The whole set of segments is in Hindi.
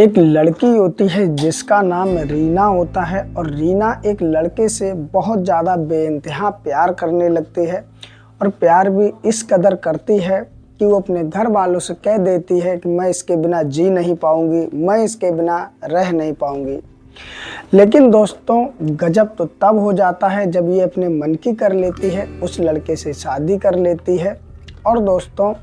एक लड़की होती है जिसका नाम रीना होता है और रीना एक लड़के से बहुत ज़्यादा बेइंतहा प्यार करने लगती है और प्यार भी इस कदर करती है कि वो अपने घर वालों से कह देती है कि मैं इसके बिना जी नहीं पाऊंगी, मैं इसके बिना रह नहीं पाऊंगी। लेकिन दोस्तों गजब तो तब हो जाता है जब ये अपने मन की कर लेती है, उस लड़के से शादी कर लेती है और दोस्तों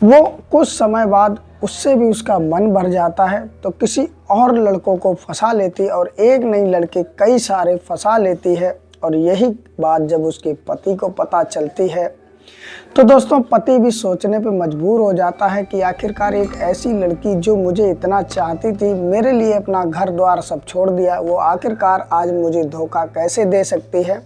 वो कुछ समय बाद उससे भी उसका मन भर जाता है तो किसी और लड़कों को फंसा लेती है और एक नहीं लड़के कई सारे फंसा लेती है। और यही बात जब उसके पति को पता चलती है तो दोस्तों पति भी सोचने पे मजबूर हो जाता है कि आखिरकार एक ऐसी लड़की जो मुझे इतना चाहती थी, मेरे लिए अपना घर द्वार सब छोड़ दिया, वो आखिरकार आज मुझे धोखा कैसे दे सकती है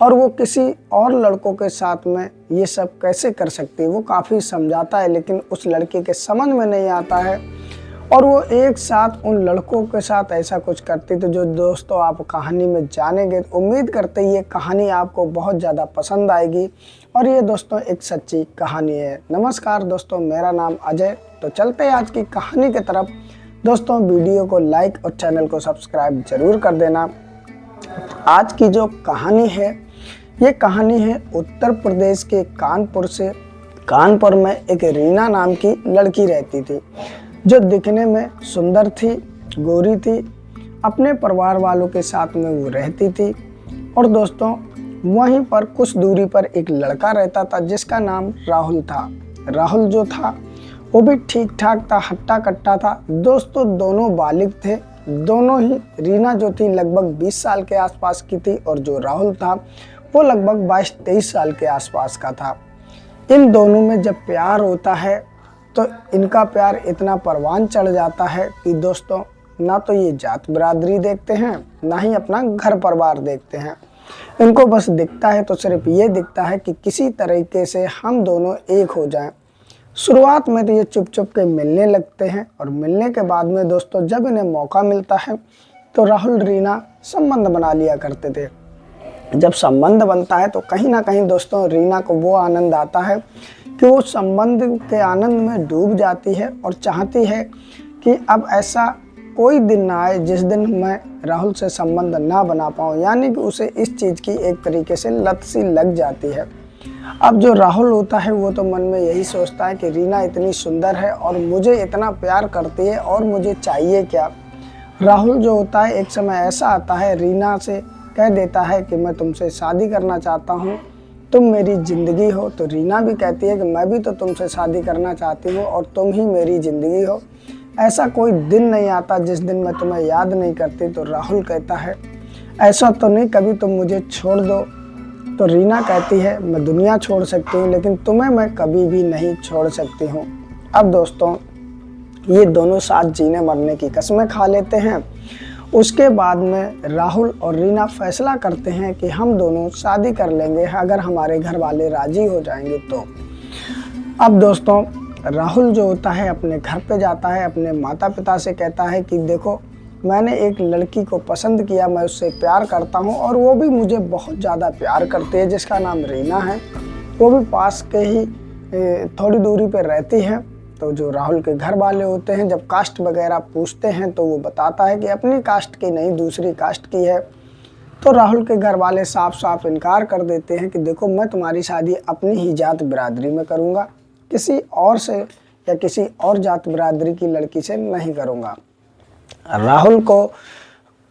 और वो किसी और लड़कों के साथ में ये सब कैसे कर सकती है। वो काफ़ी समझाता है लेकिन उस लड़के के समझ में नहीं आता है और वो एक साथ उन लड़कों के साथ ऐसा कुछ करती। तो जो दोस्तों आप कहानी में जानेंगे, उम्मीद करते ये कहानी आपको बहुत ज़्यादा पसंद आएगी और ये दोस्तों एक सच्ची कहानी है। नमस्कार दोस्तों, मेरा नाम अजय। तो चलते हैं आज की कहानी की तरफ। दोस्तों वीडियो को लाइक और चैनल को सब्सक्राइब जरूर कर देना। आज की जो कहानी है ये कहानी है उत्तर प्रदेश के कानपुर से। कानपुर में एक रीना नाम की लड़की रहती थी जो दिखने में सुंदर थी, गोरी थी, अपने परिवार वालों के साथ में वो रहती थी। और दोस्तों वहीं पर कुछ दूरी पर एक लड़का रहता था जिसका नाम राहुल था। राहुल जो था वो भी ठीक ठाक था, हट्टा कट्टा था। दोस्तों दोनों बालिग थे, दोनों ही। रीना जो थी लगभग 20 साल के आसपास की थी और जो राहुल था वो लगभग 22-23 साल के आसपास का था। इन दोनों में जब प्यार होता है तो इनका प्यार इतना परवान चढ़ जाता है कि दोस्तों ना तो ये जात बिरादरी देखते हैं ना ही अपना घर परिवार देखते हैं। इनको बस दिखता है तो सिर्फ ये दिखता है कि किसी तरीके से हम दोनों एक हो जाएं। शुरुआत में तो ये चुप चुप के मिलने लगते हैं और मिलने के बाद में दोस्तों जब इन्हें मौका मिलता है तो राहुल रीना संबंध बना लिया करते थे। जब संबंध बनता है तो कहीं ना कहीं दोस्तों रीना को वो आनंद आता है कि वो संबंध के आनंद में डूब जाती है और चाहती है कि अब ऐसा कोई दिन ना आए जिस दिन मैं राहुल से संबंध ना बना पाऊँ, यानी कि उसे इस चीज़ की एक तरीके से लत सी लग जाती है। अब जो राहुल होता है वो तो मन में यही सोचता है कि रीना इतनी सुंदर है और मुझे इतना प्यार करती है और मुझे चाहिए क्या। राहुल जो होता है एक समय ऐसा आता है रीना से कह देता है कि मैं तुमसे शादी करना चाहता हूँ, तुम मेरी ज़िंदगी हो। तो रीना भी कहती है कि मैं भी तो तुमसे शादी करना चाहती हूँ और तुम ही मेरी ज़िंदगी हो, ऐसा कोई दिन नहीं आता जिस दिन मैं तुम्हें याद नहीं करती। तो राहुल कहता है ऐसा तो नहीं कभी तुम मुझे छोड़ दो। तो रीना कहती है मैं दुनिया छोड़ सकती हूँ लेकिन तुम्हें मैं कभी भी नहीं छोड़ सकती हूँ। अब दोस्तों ये दोनों साथ जीने मरने की कस्में खा लेते हैं। उसके बाद में राहुल और रीना फैसला करते हैं कि हम दोनों शादी कर लेंगे अगर हमारे घर वाले राजी हो जाएंगे तो। अब दोस्तों राहुल जो होता है अपने घर पे जाता है, अपने माता पिता से कहता है कि देखो मैंने एक लड़की को पसंद किया, मैं उससे प्यार करता हूँ और वो भी मुझे बहुत ज़्यादा प्यार करती है, जिसका नाम रीना है। वो भी पास के ही थोड़ी दूरी पर रहती है। तो जो राहुल के घर वाले होते हैं जब कास्ट वगैरह पूछते हैं तो वो बताता है कि अपनी कास्ट की नहीं दूसरी कास्ट की है। तो राहुल के घर वाले साफ साफ इनकार कर देते हैं कि देखो मैं तुम्हारी शादी अपनी ही जात बिरादरी में करूँगा, किसी और से या किसी और जात बिरादरी की लड़की से नहीं करूँगा। राहुल को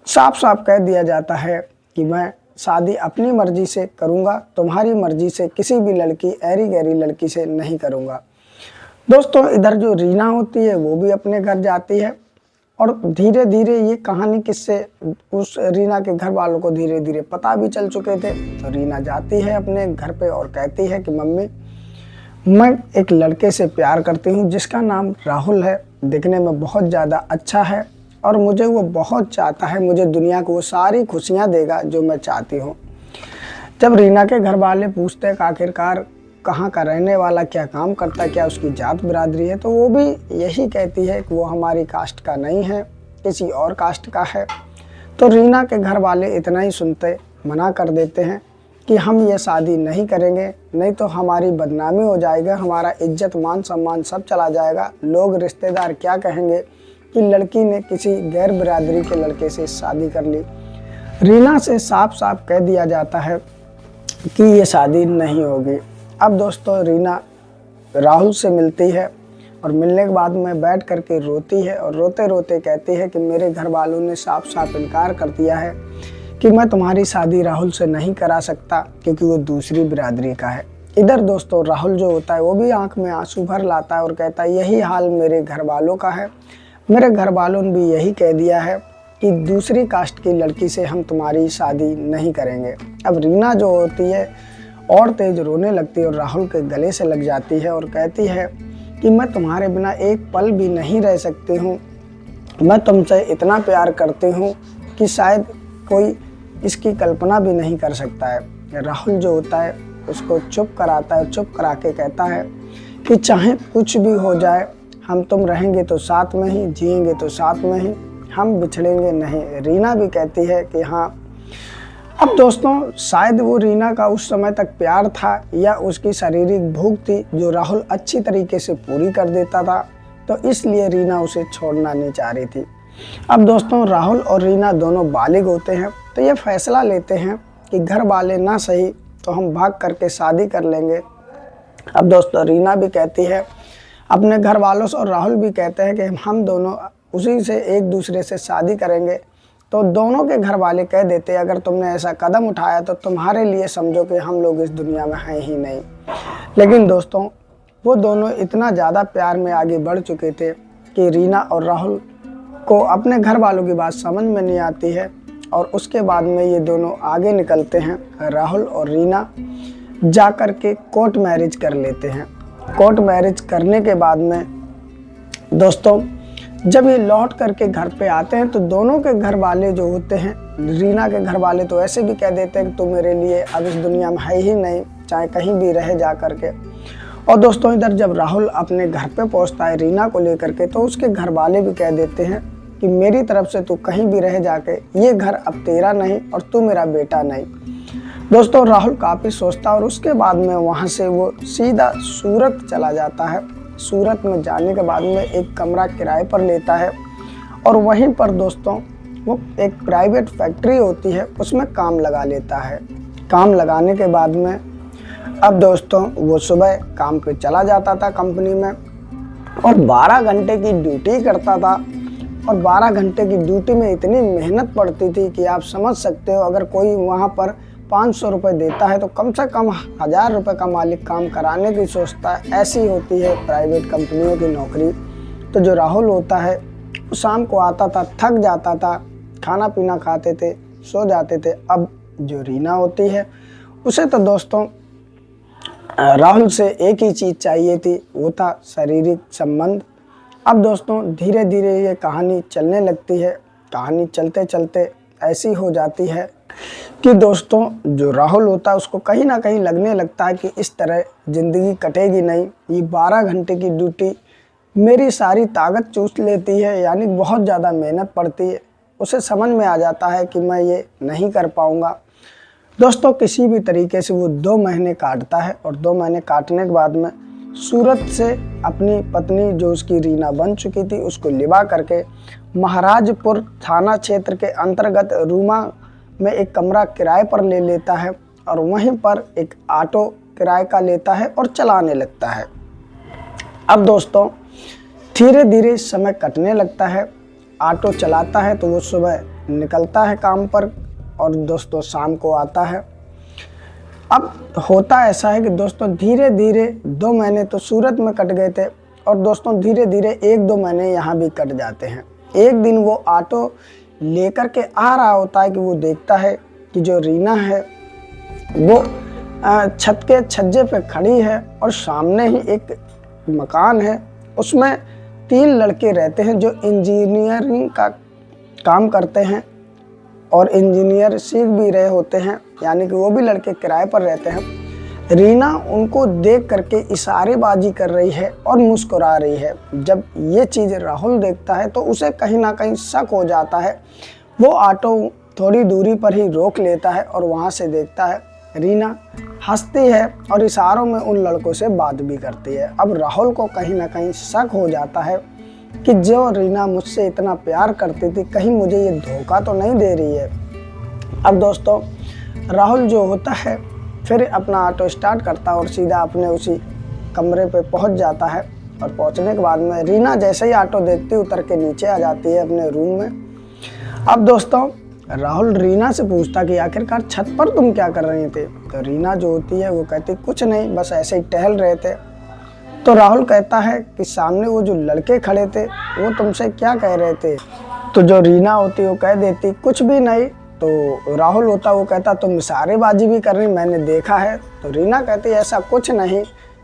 साफ साफ कह दिया जाता है कि मैं शादी अपनी मर्जी से करूँगा, तुम्हारी मर्जी से किसी भी लड़की ऐरी गैरी लड़की से नहीं करूँगा। दोस्तों इधर जो रीना होती है वो भी अपने घर जाती है और धीरे धीरे ये कहानी किससे उस रीना के घर वालों को धीरे धीरे पता भी चल चुके थे। तो रीना जाती है अपने घर पे और कहती है कि मम्मी मैं एक लड़के से प्यार करती हूँ जिसका नाम राहुल है, दिखने में बहुत ज़्यादा अच्छा है और मुझे वो बहुत चाहता है, मुझे दुनिया को वो सारी खुशियाँ देगा जो मैं चाहती हूँ। जब रीना के घर वाले पूछते हैं कि आखिरकार कहाँ का रहने वाला, क्या काम करता है, क्या उसकी जात बिरादरी है, तो वो भी यही कहती है कि वो हमारी कास्ट का नहीं है, किसी और कास्ट का है। तो रीना के घर वाले इतना ही सुनते मना कर देते हैं कि हम ये शादी नहीं करेंगे, नहीं तो हमारी बदनामी हो जाएगा, हमारा इज्जत मान सम्मान सब चला जाएगा, लोग रिश्तेदार क्या कहेंगे, कि लड़की ने किसी गैर बिरादरी के लड़के से शादी कर ली। रीना से साफ साफ कह दिया जाता है कि ये शादी नहीं होगी। अब दोस्तों रीना राहुल से मिलती है और मिलने के बाद में बैठ करके रोती है और रोते रोते कहती है कि मेरे घर वालों ने साफ साफ इनकार कर दिया है कि मैं तुम्हारी शादी राहुल से नहीं करा सकता क्योंकि वो दूसरी बिरादरी का है। इधर दोस्तों राहुल जो होता है वो भी आंख में आंसू भर लाता है और कहता है यही हाल मेरे घर वालों का है, मेरे घर वालों ने भी यही कह दिया है कि दूसरी कास्ट की लड़की से हम तुम्हारी शादी नहीं करेंगे। अब रीना जो होती है और तेज रोने लगती है और राहुल के गले से लग जाती है और कहती है कि मैं तुम्हारे बिना एक पल भी नहीं रह सकती हूँ, मैं तुमसे इतना प्यार करती हूँ कि शायद कोई इसकी कल्पना भी नहीं कर सकता है। राहुल जो होता है उसको चुप कराता है, चुप करा के कहता है कि चाहे कुछ भी हो जाए हम तुम रहेंगे तो साथ में ही, जिएंगे तो साथ में ही, हम बिछड़ेंगे नहीं। रीना भी कहती है कि हाँ। अब दोस्तों शायद वो रीना का उस समय तक प्यार था या उसकी शारीरिक भूख थी जो राहुल अच्छी तरीके से पूरी कर देता था, तो इसलिए रीना उसे छोड़ना नहीं चाह रही थी। अब दोस्तों राहुल और रीना दोनों बालिग होते हैं तो ये फैसला लेते हैं कि घर वाले ना सही तो हम भाग करके शादी कर लेंगे। अब दोस्तों रीना भी कहती है अपने घर वालों से और राहुल भी कहते हैं कि हम दोनों उसी से एक दूसरे से शादी करेंगे। तो दोनों के घर वाले कह देते हैं अगर तुमने ऐसा कदम उठाया तो तुम्हारे लिए समझो कि हम लोग इस दुनिया में हैं ही नहीं। लेकिन दोस्तों वो दोनों इतना ज़्यादा प्यार में आगे बढ़ चुके थे कि रीना और राहुल को अपने घर वालों की बात समझ में नहीं आती है और उसके बाद में ये दोनों आगे निकलते हैं। राहुल और रीना जा कर के कोर्ट मैरिज कर लेते हैं। कोर्ट मैरिज करने के बाद में दोस्तों जब ये लौट करके घर पे आते हैं तो दोनों के घर वाले जो होते हैं, रीना के घर वाले तो ऐसे भी कह देते हैं कि तू मेरे लिए अब इस दुनिया में है ही नहीं, चाहे कहीं भी रहे जा करके। और दोस्तों इधर जब राहुल अपने घर पे पहुंचता है रीना को लेकर के तो उसके घर वाले भी कह देते हैं कि मेरी तरफ से तू कहीं भी रह जाके, ये घर अब तेरा नहीं और तू मेरा बेटा नहीं। दोस्तों राहुल काफ़ी सोचता और उसके बाद में वहाँ से वो सीधा सूरत चला जाता है। सूरत में जाने के बाद में एक कमरा किराए पर लेता है और वहीं पर दोस्तों वो एक प्राइवेट फैक्ट्री होती है उसमें काम लगा लेता है। काम लगाने के बाद में अब दोस्तों वो सुबह काम पे चला जाता था कंपनी में और 12 घंटे की ड्यूटी करता था और 12 घंटे की ड्यूटी में इतनी मेहनत पड़ती थी कि आप समझ सकते हो अगर कोई वहाँ पर 500 रुपये देता है तो कम से कम 1000 रुपये का मालिक काम कराने की सोचता है। ऐसी होती है प्राइवेट कंपनियों की नौकरी। तो जो राहुल होता है वो शाम को आता था, थक जाता था, खाना पीना खाते थे, सो जाते थे। अब जो रीना होती है उसे तो दोस्तों राहुल से एक ही चीज़ चाहिए थी, वो था शारीरिक संबंध। अब दोस्तों धीरे धीरे ये कहानी चलने लगती है। कहानी चलते चलते ऐसी हो जाती है कि दोस्तों जो राहुल होता है उसको कहीं ना कहीं लगने लगता है कि इस तरह ज़िंदगी कटेगी नहीं, ये 12 घंटे की ड्यूटी मेरी सारी ताकत चूस लेती है, यानी बहुत ज़्यादा मेहनत पड़ती है। उसे समझ में आ जाता है कि मैं ये नहीं कर पाऊँगा। दोस्तों किसी भी तरीके से वो 2 महीने काटता है और 2 महीने काटने के बाद में सूरत से अपनी पत्नी जो उसकी रीना बन चुकी थी उसको लिवा करके महाराजपुर थाना क्षेत्र के अंतर्गत रूमा में एक कमरा किराए पर ले लेता है और वहीं पर एक ऑटो किराए का लेता है और चलाने लगता है। अब दोस्तों धीरे धीरे समय कटने लगता है। ऑटो चलाता है तो वो सुबह निकलता है काम पर और दोस्तों शाम को आता है। अब होता ऐसा है कि दोस्तों धीरे धीरे 2 महीने तो सूरत में कट गए थे और दोस्तों धीरे धीरे 1-2 महीने यहाँ भी कट जाते हैं। एक दिन वो ऑटो लेकर के आ रहा होता है कि वो देखता है कि जो रीना है वो छत के छज्जे पे खड़ी है और सामने ही एक मकान है, उसमें 3 लड़के रहते हैं जो इंजीनियरिंग का काम करते हैं और इंजीनियर सीख भी रहे होते हैं, यानी कि वो भी लड़के किराए पर रहते हैं। रीना उनको देख करके इशारेबाजी कर रही है और मुस्कुरा रही है। जब ये चीज़ राहुल देखता है तो उसे कहीं ना कहीं शक हो जाता है। वो ऑटो थोड़ी दूरी पर ही रोक लेता है और वहाँ से देखता है रीना हंसती है और इशारों में उन लड़कों से बात भी करती है। अब राहुल को कहीं ना कहीं शक हो जाता है कि जो रीना मुझसे इतना प्यार करती थी, कहीं मुझे ये धोखा तो नहीं दे रही है। अब दोस्तों राहुल जो होता है फिर अपना ऑटो स्टार्ट करता है और सीधा अपने उसी कमरे पे पहुंच जाता है। और पहुंचने के बाद में रीना जैसे ही ऑटो देखती उतर के नीचे आ जाती है अपने रूम में। अब दोस्तों राहुल रीना से पूछता कि आखिरकार छत पर तुम क्या कर रहे थे। तो रीना जो होती है वो कहती कुछ नहीं, बस ऐसे ही टहल रहे थे। तो राहुल कहता है कि सामने वो जो लड़के खड़े थे वो तुमसे क्या कह रहे थे। तो जो रीना होती वो कह देती कुछ भी नहीं। तो राहुल होता वो कहता तुम इशारेबाजी भी कर रही, मैंने देखा है। तो रीना कहती ऐसा कुछ नहीं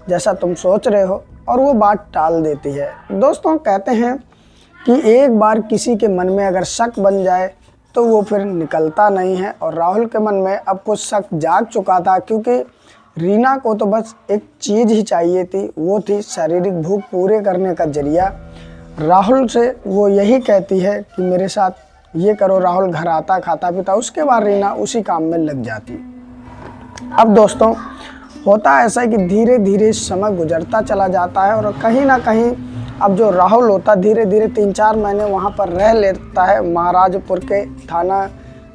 जैसा तुम सोच रहे हो, और वो बात टाल देती है। दोस्तों कहते हैं कि एक बार किसी के मन में अगर शक बन जाए तो वो फिर निकलता नहीं है। और राहुल के मन में अब कुछ शक जाग चुका था, क्योंकि रीना को तो बस एक चीज़ ही चाहिए थी, वो थी शारीरिक भूख पूरे करने का जरिया। राहुल से वो यही कहती है कि मेरे साथ ये करो। राहुल घर आता, खाता पीता, उसके बाद रीना उसी काम में लग जाती। अब दोस्तों होता ऐसा है कि धीरे धीरे समय गुजरता चला जाता है, और कहीं ना कहीं अब जो राहुल होता धीरे धीरे 3-4 महीने वहाँ पर रह लेता है। महाराजपुर के थाना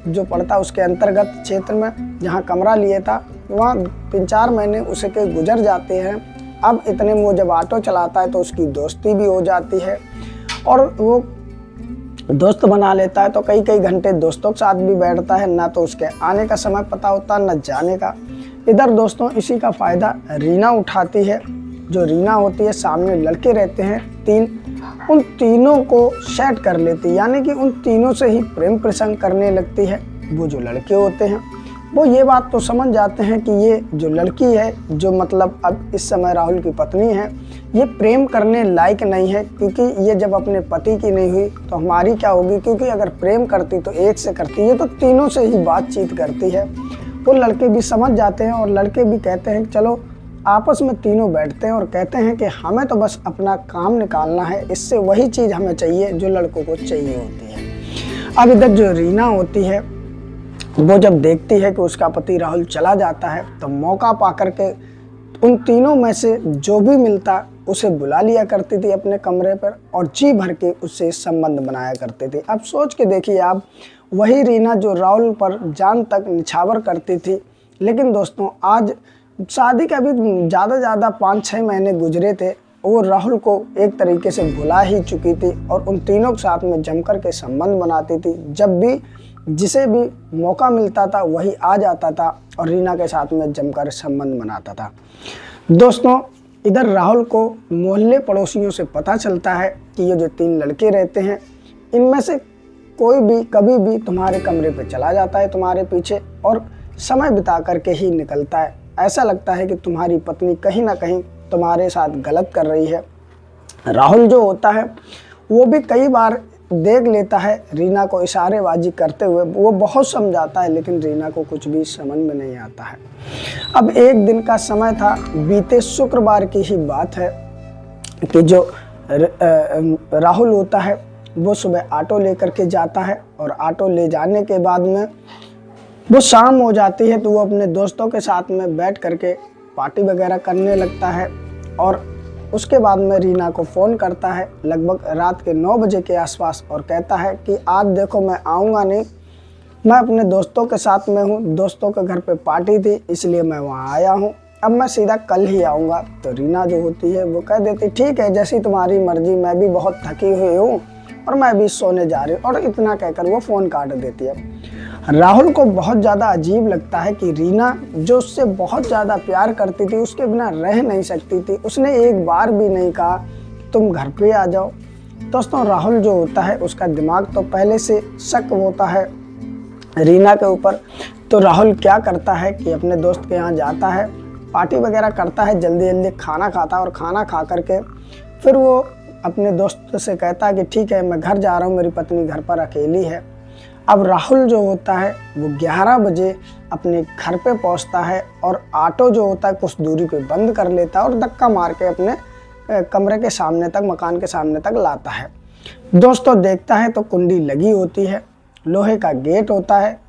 जो पड़ता उसके अंतर्गत क्षेत्र में जहाँ कमरा लिए था, वहाँ 3-4 महीने उसे के गुजर जाते हैं। अब इतने में वो जब ऑटो चलाता है तो उसकी दोस्ती भी हो जाती है, और वो दोस्त बना लेता है। तो कई कई घंटे दोस्तों के साथ भी बैठता है, ना तो उसके आने का समय पता होता न जाने का। इधर दोस्तों इसी का फ़ायदा रीना उठाती है। जो रीना होती है सामने लड़के रहते हैं 3, उन तीनों को सेट कर लेती, यानी कि उन तीनों से ही प्रेम प्रसंग करने लगती है। वो जो लड़के होते हैं वो ये बात तो समझ जाते हैं कि ये जो लड़की है, जो मतलब अब इस समय राहुल की पत्नी है, ये प्रेम करने लायक नहीं है, क्योंकि ये जब अपने पति की नहीं हुई तो हमारी क्या होगी। क्योंकि अगर प्रेम करती तो एक से करती, ये तो तीनों से ही बातचीत करती है। वो लड़के भी समझ जाते हैं, और लड़के भी कहते हैं कि चलो आपस में तीनों बैठते हैं और कहते हैं कि हमें तो बस अपना काम निकालना है, इससे वही चीज़ हमें चाहिए जो लड़कों को चाहिए होती है। अब इधर जो रीना होती है वो जब देखती है कि उसका पति राहुल चला जाता है, तो मौका पा करके उन तीनों में से जो भी मिलता उसे बुला लिया करती थी अपने कमरे पर, और जी भर के उससे संबंध बनाया करते थे। अब सोच के देखिए आप, वही रीना जो राहुल पर जान तक निछावर करती थी। लेकिन दोस्तों आज शादी के अभी ज़्यादा 5-6 महीने गुजरे थे, वो राहुल को एक तरीके से भुला ही चुकी थी, और उन तीनों के साथ में जमकर के संबंध बनाती थी। जब भी जिसे भी मौका मिलता था वही आ जाता था और रीना के साथ में जमकर संबंध बनाता था। दोस्तों इधर राहुल को मोहल्ले पड़ोसियों से पता चलता है कि ये जो 3 लड़के रहते हैं, इनमें से कोई भी कभी भी तुम्हारे कमरे पे चला जाता है तुम्हारे पीछे, और समय बिता करके ही निकलता है। ऐसा लगता है कि तुम्हारी पत्नी कहीं ना कहीं तुम्हारे साथ गलत कर रही है। राहुल जो होता है वो भी कई बार देख लेता है रीना को इशारेबाजी करते हुए, वो बहुत समझाता है, लेकिन रीना को कुछ भी समझ में नहीं आता है। अब एक दिन का समय था, बीते शुक्रवार की ही बात है कि जो राहुल होता है वो सुबह ऑटो लेकर के जाता है, और ऑटो ले जाने के बाद में वो शाम हो जाती है, तो वो अपने दोस्तों के साथ में बैठ करके पार्टी वगैरह करने लगता है। और उसके बाद में रीना को फ़ोन करता है लगभग रात के 9 बजे के आसपास, और कहता है कि आज देखो मैं आऊँगा नहीं, मैं अपने दोस्तों के साथ में हूँ, दोस्तों के घर पे पार्टी थी इसलिए मैं वहाँ आया हूँ, अब मैं सीधा कल ही आऊँगा। तो रीना जो होती है वो कह देती ठीक है जैसी तुम्हारी मर्जी, मैं भी बहुत थकी हुई हूँ और मैं भी सोने जा रही हूँ, और इतना कहकर वो फ़ोन काट देती है। राहुल को बहुत ज़्यादा अजीब लगता है कि रीना जो उससे बहुत ज़्यादा प्यार करती थी उसके बिना रह नहीं सकती थी, उसने एक बार भी नहीं कहा तुम घर पे आ जाओ। दोस्तों राहुल जो होता है उसका दिमाग तो पहले से शक होता है रीना के ऊपर। तो राहुल क्या करता है कि अपने दोस्त के यहाँ जाता है, पार्टी वगैरह करता है, जल्दी जल्दी खाना खाता है, और खाना खा करके फिर वो अपने दोस्त से कहता है कि ठीक है मैं घर जा रहा हूँ, मेरी पत्नी घर पर अकेली है। अब राहुल जो होता है वो 11 बजे अपने घर पे पहुंचता है, और ऑटो जो होता है कुछ दूरी पे बंद कर लेता है और धक्का मार के अपने कमरे के सामने तक, मकान के सामने तक लाता है। दोस्तों देखता है तो कुंडी लगी होती है, लोहे का गेट होता है,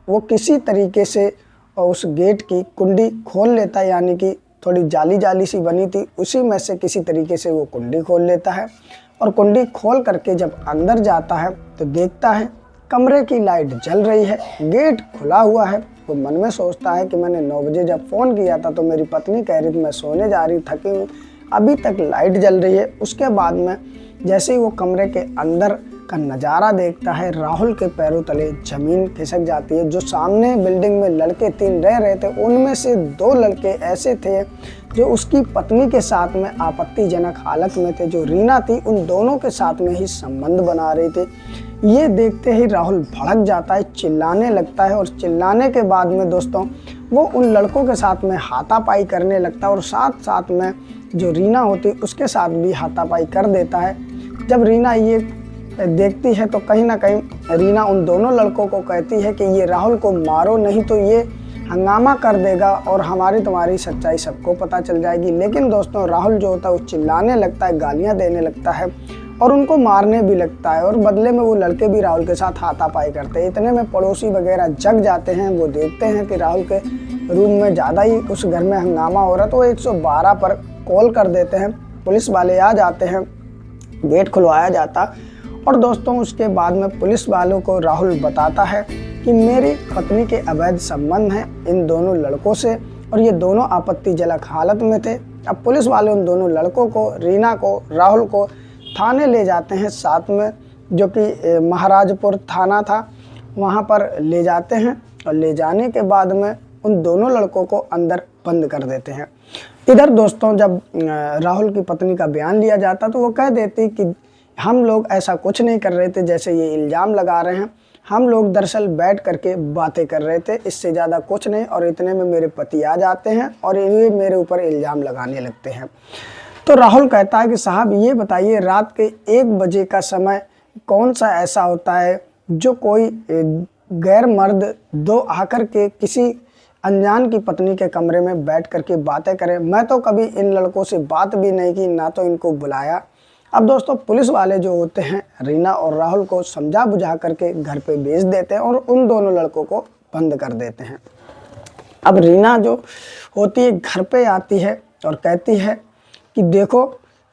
वो किसी तरीके से उस गेट की कुंडी खोल लेता है, यानी कि थोड़ी जाली सी बनी थी उसी में से किसी तरीके से वो कुंडी खोल लेता है। और कुंडी खोल करके जब अंदर जाता है तो देखता है कमरे की लाइट जल रही है, गेट खुला हुआ है। वो मन में सोचता है कि मैंने 9 बजे जब फ़ोन किया था तो मेरी पत्नी कह रही थी मैं सोने जा रही, थकी हूँ, अभी तक लाइट जल रही है। उसके बाद में जैसे ही वो कमरे के अंदर का नज़ारा देखता है, राहुल के पैरों तले ज़मीन खिसक जाती है। जो सामने बिल्डिंग में लड़के 3 रह रहे थे, उनमें से 2 लड़के ऐसे थे जो उसकी पत्नी के साथ में आपत्तिजनक हालत में थे। जो रीना थी उन दोनों के साथ में ही संबंध बना रही थी। ये देखते ही राहुल भड़क जाता है, चिल्लाने लगता है और चिल्लाने के बाद में दोस्तों वो उन लड़कों के साथ में हाथापाई करने लगता है और साथ साथ में जो रीना होती उसके साथ भी हाथापाई कर देता है। जब रीना ये देखती है तो कहीं ना कहीं रीना उन दोनों लड़कों को कहती है कि ये राहुल को मारो, नहीं तो ये हंगामा कर देगा और हमारी तुम्हारी सच्चाई सबको पता चल जाएगी। लेकिन दोस्तों राहुल जो होता है वो चिल्लाने लगता है, गालियां देने लगता है और उनको मारने भी लगता है और बदले में वो लड़के भी राहुल के साथ हाथापाई करते हैं। इतने में पड़ोसी वगैरह जग जाते हैं, वो देखते हैं कि राहुल के रूम में ज़्यादा ही उस घर में हंगामा हो रहा है तो 112 पर कॉल कर देते हैं। पुलिस वाले आ जाते हैं, गेट खुलवाया जाता और दोस्तों उसके बाद में पुलिस वालों को राहुल बताता है कि मेरी पत्नी के अवैध संबंध हैं इन दोनों लड़कों से और ये दोनों आपत्तिजनक हालत में थे। अब पुलिस वाले उन दोनों लड़कों को, रीना को, राहुल को थाने ले जाते हैं साथ में, जो कि महाराजपुर थाना था, वहाँ पर ले जाते हैं और ले जाने के बाद में उन दोनों लड़कों को अंदर बंद कर देते हैं। इधर दोस्तों जब राहुल की पत्नी का बयान लिया जाता तो वो कह देती कि हम लोग ऐसा कुछ नहीं कर रहे थे जैसे ये इल्ज़ाम लगा रहे हैं, हम लोग दरअसल बैठ करके बातें कर रहे थे, इससे ज़्यादा कुछ नहीं। और इतने में मेरे पति आ जाते हैं और ये मेरे ऊपर इल्ज़ाम लगाने लगते हैं। तो राहुल कहता है कि साहब ये बताइए रात के 1 बजे का समय कौन सा ऐसा होता है जो कोई गैर मर्द 2 आकर के किसी अनजान की पत्नी के कमरे में बैठ करके बातें करें। मैं तो कभी इन लड़कों से बात भी नहीं की, ना तो इनको बुलाया। अब दोस्तों पुलिस वाले जो होते हैं रीना और राहुल को समझा बुझा करके घर पे भेज देते हैं और उन दोनों लड़कों को बंद कर देते हैं। अब रीना जो होती है घर पे आती है और कहती है कि देखो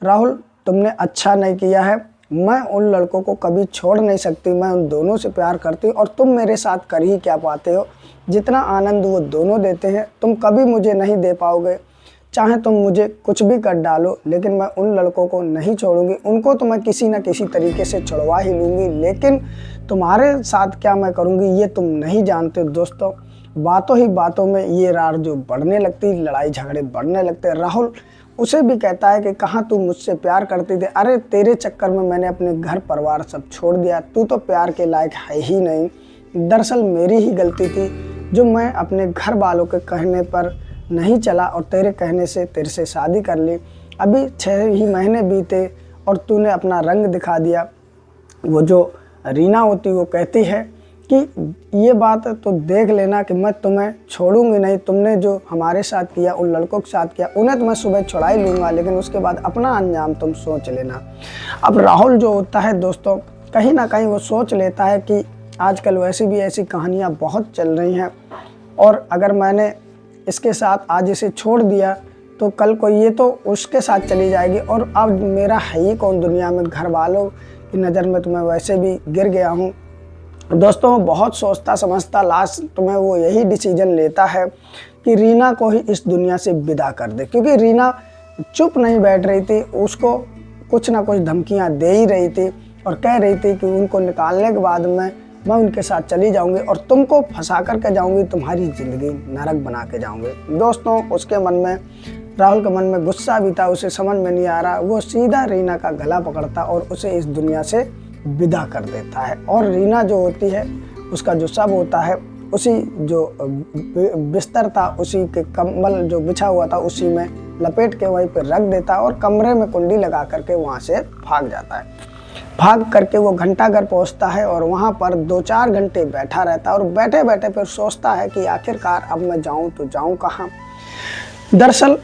राहुल, तुमने अच्छा नहीं किया है, मैं उन लड़कों को कभी छोड़ नहीं सकती, मैं उन दोनों से प्यार करती हूँ और तुम मेरे साथ कर ही क्या पाते हो। जितना आनंद वो दोनों देते हैं तुम कभी मुझे नहीं दे पाओगे, चाहे तुम मुझे कुछ भी कर डालो, लेकिन मैं उन लड़कों को नहीं छोड़ूंगी। उनको तो मैं किसी न किसी तरीके से छुड़वा ही लूँगी, लेकिन तुम्हारे साथ क्या मैं करूँगी ये तुम नहीं जानते। दोस्तों बातों ही बातों में ये रार जो बढ़ने लगती, लड़ाई झगड़े बढ़ने लगते। राहुल उसे भी कहता है कि कहाँ तू मुझसे प्यार करती थी, अरे तेरे चक्कर में मैंने अपने घर परिवार सब छोड़ दिया, तू तो प्यार के लायक है ही नहीं। दरअसल मेरी ही गलती थी जो मैं अपने घर वालों के कहने पर नहीं चला और तेरे कहने से तेरे से शादी कर ली। अभी 6 ही महीने बीते और तूने अपना रंग दिखा दिया। वो जो रीना होती वो कहती है कि ये बात तो देख लेना कि मैं तुम्हें छोड़ूंगी नहीं, तुमने जो हमारे साथ किया, उन लड़कों के साथ किया, उन्हें तो मैं सुबह छुड़ा ही लूँगा, लेकिन उसके बाद अपना अंजाम तुम सोच लेना। अब राहुल जो होता है दोस्तों कहीं ना कहीं वो सोच लेता है कि आजकल वैसी भी ऐसी कहानियाँ बहुत चल रही हैं और अगर मैंने इसके साथ आज इसे छोड़ दिया तो कल को ये तो उसके साथ चली जाएगी और अब मेरा है ही कौन दुनिया में। घर वालों की नज़र में तो मैं वैसे भी गिर गया हूँ। दोस्तों बहुत सोचता समझता लास्ट तुम्हें वो यही डिसीजन लेता है कि रीना को ही इस दुनिया से विदा कर दे, क्योंकि रीना चुप नहीं बैठ रही थी, उसको कुछ ना कुछ धमकियाँ दे ही रही थी और कह रही थी कि उनको निकालने के बाद मैं उनके साथ चली जाऊंगी और तुमको फंसा करके जाऊंगी, तुम्हारी ज़िंदगी नरक बना के जाऊंगी। दोस्तों उसके मन में, राहुल के मन में गुस्सा भी था, उसे समझ में नहीं आ रहा, वो सीधा रीना का गला पकड़ता और उसे इस दुनिया से विदा कर देता है। और रीना जो होती है उसका जो शव होता है उसी जो बिस्तर था, उसी के कंबल जो बिछा हुआ था उसी में लपेट के वहीं पर रख देता है और कमरे में कुंडी लगा करके वहाँ से भाग जाता है। भाग करके वो घंटाघर पहुंचता है और वहाँ पर 2-4 घंटे बैठा रहता है और बैठे बैठे फिर सोचता है कि आखिरकार अब मैं जाऊँ तो जाऊँ कहाँ। दरअसल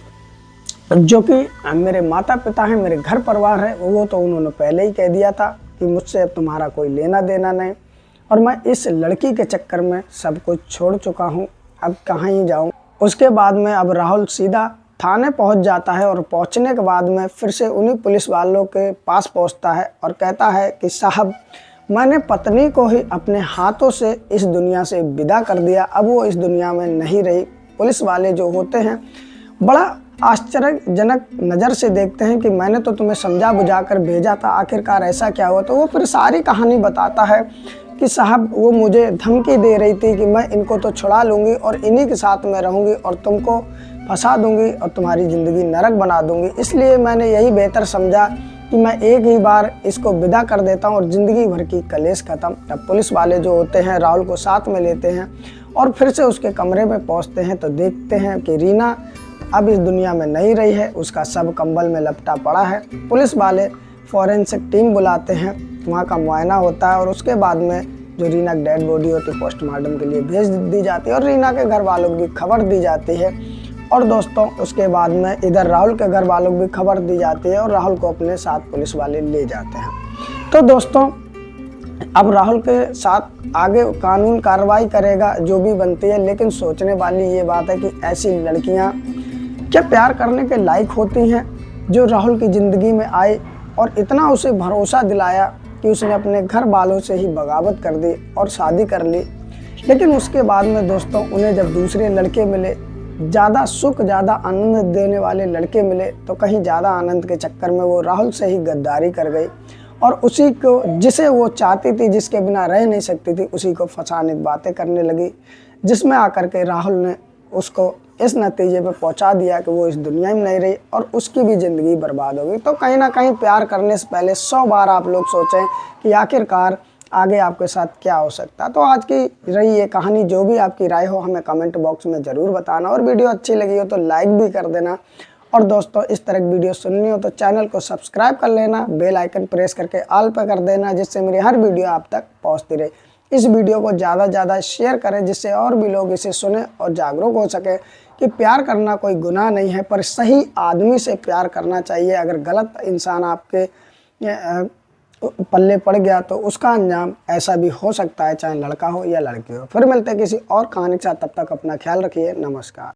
जो कि मेरे माता पिता हैं, मेरे घर परिवार है, वो तो उन्होंने पहले ही कह दिया था कि मुझसे अब तुम्हारा कोई लेना देना नहीं और मैं इस लड़की के चक्कर में सब कुछ छोड़ चुका हूँ, अब कहाँ ही जाऊँ। उसके बाद में अब राहुल सीधा थाने पहुंच जाता है और पहुंचने के बाद में फिर से उन्हीं पुलिस वालों के पास पहुंचता है और कहता है कि साहब, मैंने पत्नी को ही अपने हाथों से इस दुनिया से विदा कर दिया, अब वो इस दुनिया में नहीं रही। पुलिस वाले जो होते हैं बड़ा आश्चर्यजनक नज़र से देखते हैं कि मैंने तो तुम्हें समझा बुझा कर भेजा था, आखिरकार ऐसा क्या हुआ। तो वो फिर सारी कहानी बताता है कि साहब, वो मुझे धमकी दे रही थी कि मैं इनको तो छुड़ा लूँगी और इन्हीं के साथ में रहूँगी और तुमको फंसा दूँगी और तुम्हारी ज़िंदगी नरक बना दूँगी, इसलिए मैंने यही बेहतर समझा कि मैं एक ही बार इसको विदा कर देता हूँ और ज़िंदगी भर की कलेश ख़त्म। तब पुलिस वाले जो होते हैं राहुल को साथ में लेते हैं और फिर से उसके कमरे में पहुँचते हैं तो देखते हैं कि रीना अब इस दुनिया में नहीं रही है, उसका शव कंबल में लपटा पड़ा है। पुलिस वाले फॉरेंसिक टीम बुलाते हैं, वहाँ का मुआयना होता है और उसके बाद में जो रीना की डेड बॉडी होती है पोस्टमार्टम के लिए भेज दी जाती है और रीना के घर वालों की खबर दी जाती है। और दोस्तों उसके बाद में इधर राहुल के घर वालों को भी खबर दी जाती है और राहुल को अपने साथ पुलिस वाले ले जाते हैं। तो दोस्तों अब राहुल के साथ आगे कानून कार्रवाई करेगा जो भी बनती है, लेकिन सोचने वाली ये बात है कि ऐसी लड़कियां क्या प्यार करने के लायक होती हैं जो राहुल की ज़िंदगी में आए और इतना उसे भरोसा दिलाया कि उसने अपने घर वालों से ही बगावत कर दी और शादी कर ली। लेकिन उसके बाद में दोस्तों उन्हें जब दूसरे लड़के मिले, ज़्यादा सुख ज़्यादा आनंद देने वाले लड़के मिले, तो कहीं ज़्यादा आनंद के चक्कर में वो राहुल से ही गद्दारी कर गई और उसी को जिसे वो चाहती थी, जिसके बिना रह नहीं सकती थी, उसी को फंसाने की बातें करने लगी, जिसमें आकर के राहुल ने उसको इस नतीजे पे पहुंचा दिया कि वो इस दुनिया में नहीं रही और उसकी भी ज़िंदगी बर्बाद हो गई। तो कहीं ना कहीं प्यार करने से पहले 100 बार आप लोग सोचें कि आखिरकार आगे आपके साथ क्या हो सकता है। तो आज की रही ये कहानी, जो भी आपकी राय हो हमें कमेंट बॉक्स में ज़रूर बताना और वीडियो अच्छी लगी हो तो लाइक भी कर देना। और दोस्तों इस तरह की वीडियो सुननी हो तो चैनल को सब्सक्राइब कर लेना, बेल आइकन प्रेस करके ऑल पे कर देना, जिससे मेरी हर वीडियो आप तक पहुंचती रहे। इस वीडियो को ज़्यादा से ज़्यादा शेयर करें जिससे और भी लोग इसे सुने और जागरूक हो सके कि प्यार करना कोई गुनाह नहीं है, पर सही आदमी से प्यार करना चाहिए। अगर गलत इंसान आपके पल्ले पड़ गया तो उसका अंजाम ऐसा भी हो सकता है, चाहे लड़का हो या लड़की हो। फिर मिलते हैं किसी और कहानी के साथ, तब तक अपना ख्याल रखिए। नमस्कार।